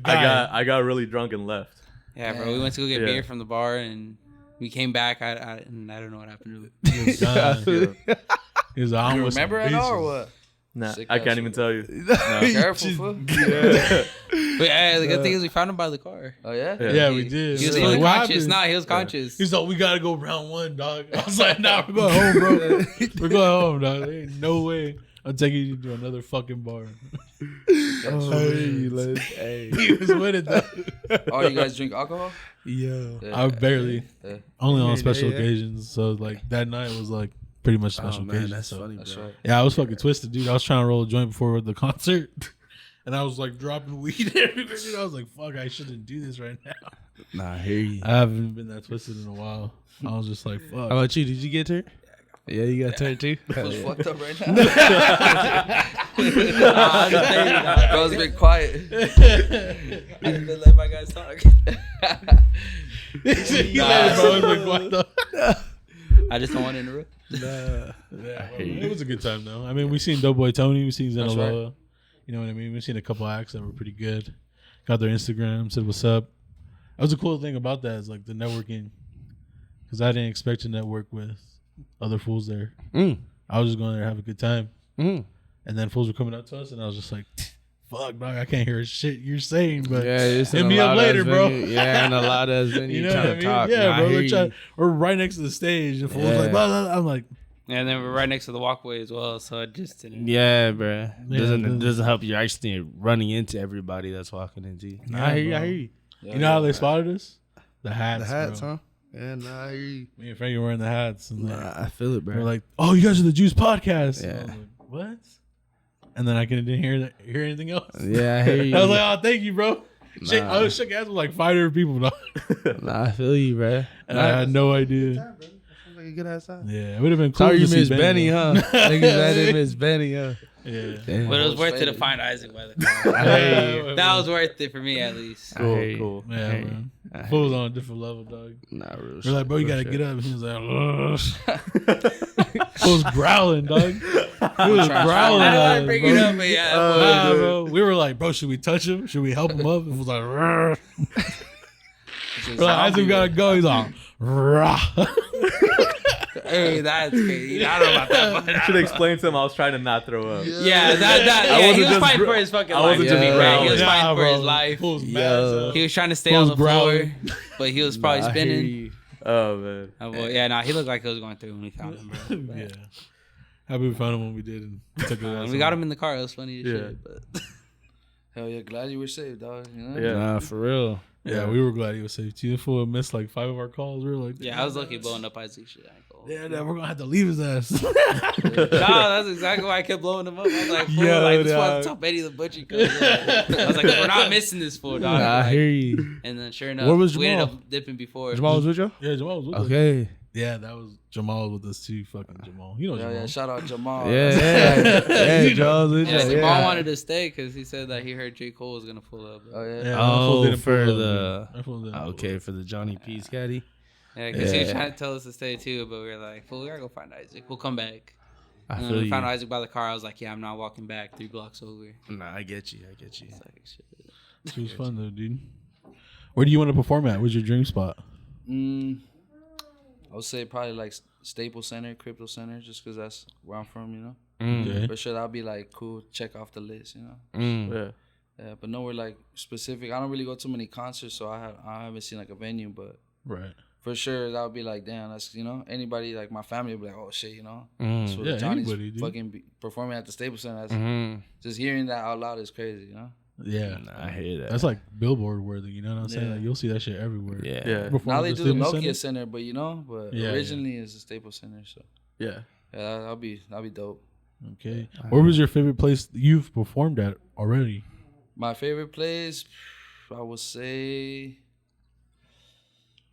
guy. I got really drunk and left. Yeah, bro. We went to go get Yeah. beer from the bar and we came back. And I don't know what happened to him. He was gone. He was on You with some remember at all or pieces. what? Nah, Sick I ass can't even shit. tell you. Careful, fool. But the good thing is we found him by the car. Oh yeah? Yeah, we did. He was Like, fully what conscious. happened? Nah, he was conscious. He's like, we gotta go round one, dog. I was like, nah, we're going home, bro. We're going home, dog. There ain't no way I'm taking you to another fucking bar. Hey. He was with it, though. Oh, you guys drink alcohol? Yeah. I barely. Yeah. Only on Yeah, special yeah. occasions. So, like, that night was, like, pretty much special Oh, man, occasion. that's so. funny, That's bro. right. Yeah, I was fucking twisted, dude. I was trying to roll a joint before the concert. And I was, like, dropping weed everywhere. Dude. I was like, fuck, I shouldn't do this right now. Nah, I hear you. I haven't been that twisted in a while. I was just like, fuck. How about you? Did you get turned? Yeah, you got turned too. Feels fucked up right now. Bro's been quiet. I just been let my guys talk. I just don't want to interrupt. Yeah, well, it was a good time though. I mean, we seen Doughboy Tony, we seen That's Zenaloa. right. You know what I mean? We seen a couple acts that were pretty good. Got their Instagram, said what's up. That was a cool thing about that is like the networking, because I didn't expect to network with other fools there. I was just going there to have a good time, and then fools were coming up to us, and I was just like, "Fuck, dog, I can't hear a shit you're saying." But it's hit me up later, bro. Yeah, and a lot of us when you you know what I trying mean? to talk. Yeah, Nah, I bro. hear We're right next to the stage, and fools Yeah. like, blah, blah, blah. I'm like, And then we're right next to the walkway as well, so it just didn't. Yeah, bro. Yeah, Doesn't help you actually running into everybody that's walking into you. Yeah, I hear you. bro. I hear you. Yeah, you know how they spotted us? The hats, The hats, bro. huh? Yeah, nah, I hear you. Me and Frankie were wearing the hats, and Nah, I feel it, bro. they're like, "Oh, you guys are the Juice Podcast." Yeah. And I was like, what? And then I didn't hear anything else. Yeah, I hear you. I was like, "Oh, thank you, bro." Shit, Nah. I was shook ass with like 500 people, dog. Nah, I feel you, bro. And I had no idea. Sounds like a good ass time. Yeah, it would have been cool. Sorry to you see miss Benny, though. huh? Niggas that didn't miss Benny, huh? Yeah. Damn. But it was worth it to faded. find Isaac by the car. Yeah, That was worth it for me at least. I hear you. Cool. Yeah, Hey. man. Fools on a different level, dog. Nah, real We're like, bro, you real gotta shit. get up. And he was like, ugh. Fools growling, dog. He was growling. I don't at want to us, bring bro. it up, but yeah. Nah, bro. We were like, bro, should we touch him? Should we help him up? It was like, "Rrr." As we gotta go, he's all rah. Hey, that's crazy. I don't know about that. But I should explain to him I was trying to not throw up. Yeah, he was fighting for his fucking life. wasn't just He was growling. fighting for his life. He was trying to stay on the floor, but he was probably spinning. Oh man. He looked like he was going through when we found him, bro. Yeah. Happy we found him when we did. And took We got him in the car. It was funny as shit. But Hell yeah, glad you were saved, dog. You know? Yeah. Nah, for real. Yeah, we were glad he was safe too. The fool missed like 5 of our calls. We were like, I was lucky blowing up Isaac shit. we're gonna have to leave his ass. No, that's exactly why I kept blowing him up. I was like, fool, this was top Eddie the Butcher. I was like, we're not missing this fool, dog. I hear you. And then sure enough, Where was we ended Jamal? up dipping before. Jamal was with you? Yeah, Jamal was with us. Okay. Yeah, that was Jamal with us too. Fucking Jamal. You know Jamal. Yeah, shout out Jamal. Yeah, Jamal was with you. Jamal wanted to stay because he said that he heard J. Cole was gonna pull up. Oh yeah. Yeah, that fool didn't for pull up, the dude. That fool didn't pull okay up. for the Johnny P. Scatty. Yeah, because he was trying to tell us to stay too, but we were like, "Fool, we gotta go find Isaac. We'll come back." I And then feel we you. found Isaac by the car. I was like, "Yeah, I'm not walking back 3 blocks over." Nah, I get you. It's like, shit. It was fun though, dude. Where do you want to perform at? Where's your dream spot? I would say probably like Staples Center, Crypto Center, just because that's where I'm from, you know. Okay. For sure, that'll be like cool. Check off the list, you know. Yeah. Yeah, but nowhere like specific. I don't really go to many concerts, so I haven't seen like a venue, but Right. for sure that would be like, damn, that's, you know, anybody like my family would be like, oh shit, you know. So Yeah, Johnny's anybody, dude. fucking performing at the Staples Center. That's, just hearing that out loud is crazy, you know. Yeah. I hear that. That's like billboard worthy, you know what I'm saying? Yeah. Like, you'll see that shit everywhere. Yeah. Perform Now at they do the Staples Nokia Center? Center, but you know, but Yeah, originally it's the Staples Center, so Yeah. yeah, that'll be dope. Okay. Where was your favorite place you've performed at already? My favorite place, I would say,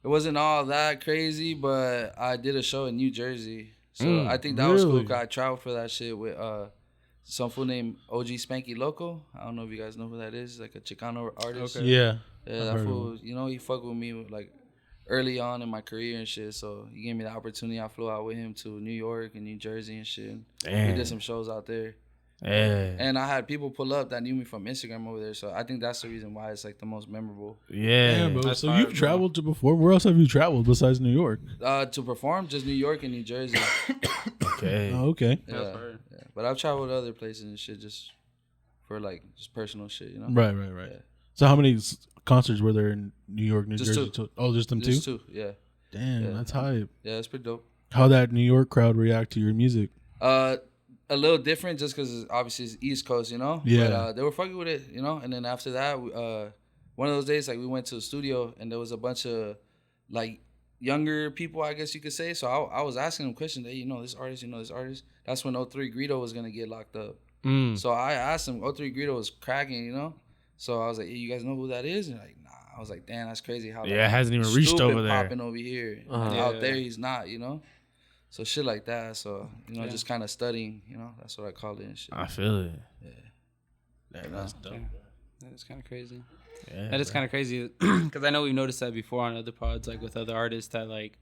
it wasn't all that crazy, but I did a show in New Jersey, so I think that was cool. really? 'Cause I traveled for that shit with some fool named OG Spanky Loco. I don't know if you guys know who that is, like a Chicano artist. Yeah. Yeah, I've that heard of fool, you know, he fucked with me like early on in my career and shit. So he gave me the opportunity. I flew out with him to New York and New Jersey and shit. Damn. We did some shows out there. Yeah. And I had people pull up that knew me from Instagram over there. So I think that's the reason why it's like the most memorable. Yeah. Damn, bro. That's So fire, you've bro. traveled to perform. Where else have you traveled besides New York? To perform, just New York and New Jersey. Okay. Oh, okay. Yeah. But I've traveled to other places and shit just for like just personal shit, you know? Right. Yeah. So how many concerts were there in New York, New Just Jersey? two. Oh, just them Just two? two, yeah. Damn, Yeah. that's hype. Yeah, it's pretty dope. How that New York crowd react to your music? A little different just because obviously it's East Coast, you know? Yeah. But they were fucking with it, you know? And then after that, one of those days, like we went to the studio and there was a bunch of like younger people, I guess you could say. So I was asking them questions. Hey, you know this artist, you know this artist? That's when 03 Greedo was going to get locked up. So I asked him, 03 Greedo was cracking, you know? So I was like, hey, you guys know who that is? And like, nah. I was like, damn, that's crazy. How Yeah, it hasn't even reached Stupid over there. popping over here. And Yeah. out there, he's not, you know? So shit like that. So, you know, just kind of studying, you know? That's what I call it and shit. I feel it. Yeah. That's dope. That is kind of crazy. Yeah, That is kind of crazy because I know we've noticed that before on other pods, like with other artists that like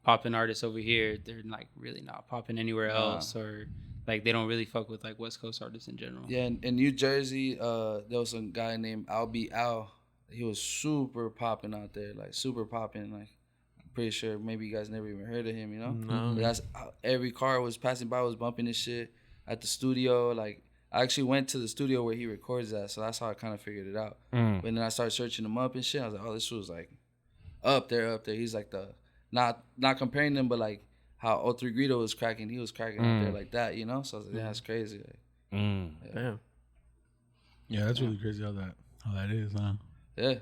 popping artists over here, they're like really not popping anywhere else, or like they don't really fuck with like West Coast artists in general. Yeah, in New Jersey, there was a guy named Al. He was super popping out there, like super popping. Like, I'm pretty sure maybe you guys never even heard of him, you know? No. But that's every car was passing by was bumping this shit at the studio. Like, I actually went to the studio where he records at, so that's how I kind of figured it out. But then I started searching him up and shit. I was like, oh, this was like up there. He's like the not comparing them, but like how 03 Greedo was cracking, he was cracking out there like that, you know? So I was like, yeah, that's crazy. Like, Damn. Yeah, that's really crazy how that is, huh? yeah.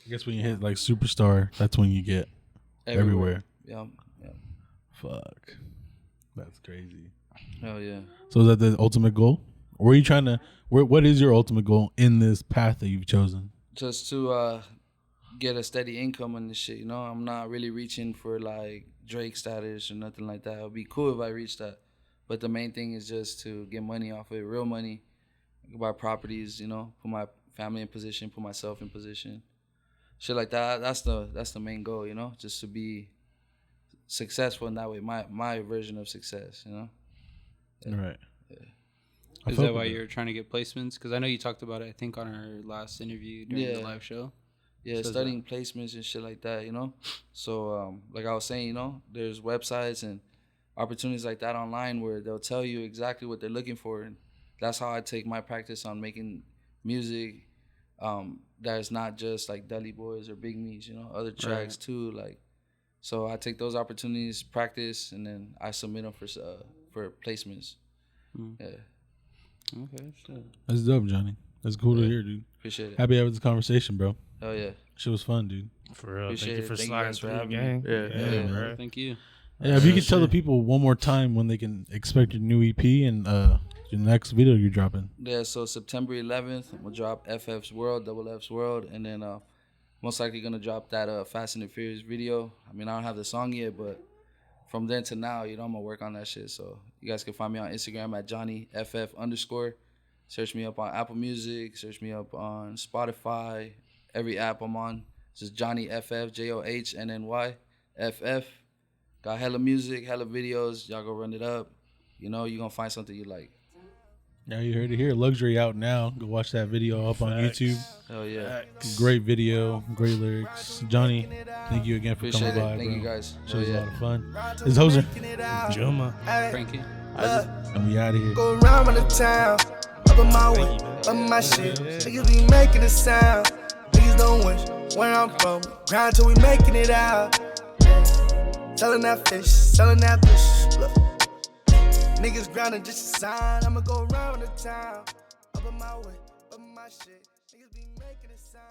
I guess when you hit like superstar, that's when you get everywhere. Yeah. Fuck. That's crazy. Hell yeah. So is that the ultimate goal? Or are you trying to what is your ultimate goal in this path that you've chosen? Just to get a steady income on this shit, you know? I'm not really reaching for like Drake status or nothing like that. It would be cool if I reached that. But the main thing is just to get money off of it, real money, buy properties, you know, put my family in position, put myself in position. Shit like that. That's the main goal, you know? Just to be successful in that way. My version of success, you know? Right. Is that why you're trying to get placements? Because I know you talked about it, I think, on our last interview during the live show. Yeah, studying placements and shit like that, you know? So, like I was saying, you know, there's websites and opportunities like that online where they'll tell you exactly what they're looking for. And that's how I take my practice on making music that is not just like Deli Boys or Big Me's, you know, other tracks too. Like, so I take those opportunities, practice, and then I submit them for placements. Yeah. Okay, shit. That's dope, Johnny. That's cool to hear, dude. Appreciate it. Happy having this conversation, bro. Oh yeah. Shit was fun, dude. For real. Appreciate Thank you for it. Thank you sliding guys for through the having game. Yeah, man. Thank you. Yeah, if you could tell the people one more time when they can expect your new EP and your next video you're dropping. Yeah, so September 11th, I'm gonna drop FF's World, Double F's World, and then most likely gonna drop that Fast and the Furious video. I mean, I don't have the song yet, but from then to now, you know, I'm gonna work on that shit. So you guys can find me on Instagram at JohnnyFF_. Search me up on Apple Music. Search me up on Spotify. Every app I'm on. It's just Johnny FF, JOHNNY FF. Got hella music, hella videos. Y'all go run it up. You know, you're gonna find something you like. Yeah, you heard it here. Luxury out now. Go watch that video up on YouTube. Hell yeah. Great video, great lyrics. Johnny, thank you again for Appreciate coming it. by, Thank bro. you guys. Shit was Hell a lot yeah. of fun. It's Hoser, Juma. Frankie. and we out of here. Go around the town, up in my way, up my shit. Niggas be making a sound. Niggas don't wish where I'm from. Grind till we making it out. Selling that fish, selling that fish. Look. Niggas grinding just a sign. I'ma go around the town, up in my way, up my shit. Niggas be making a sound.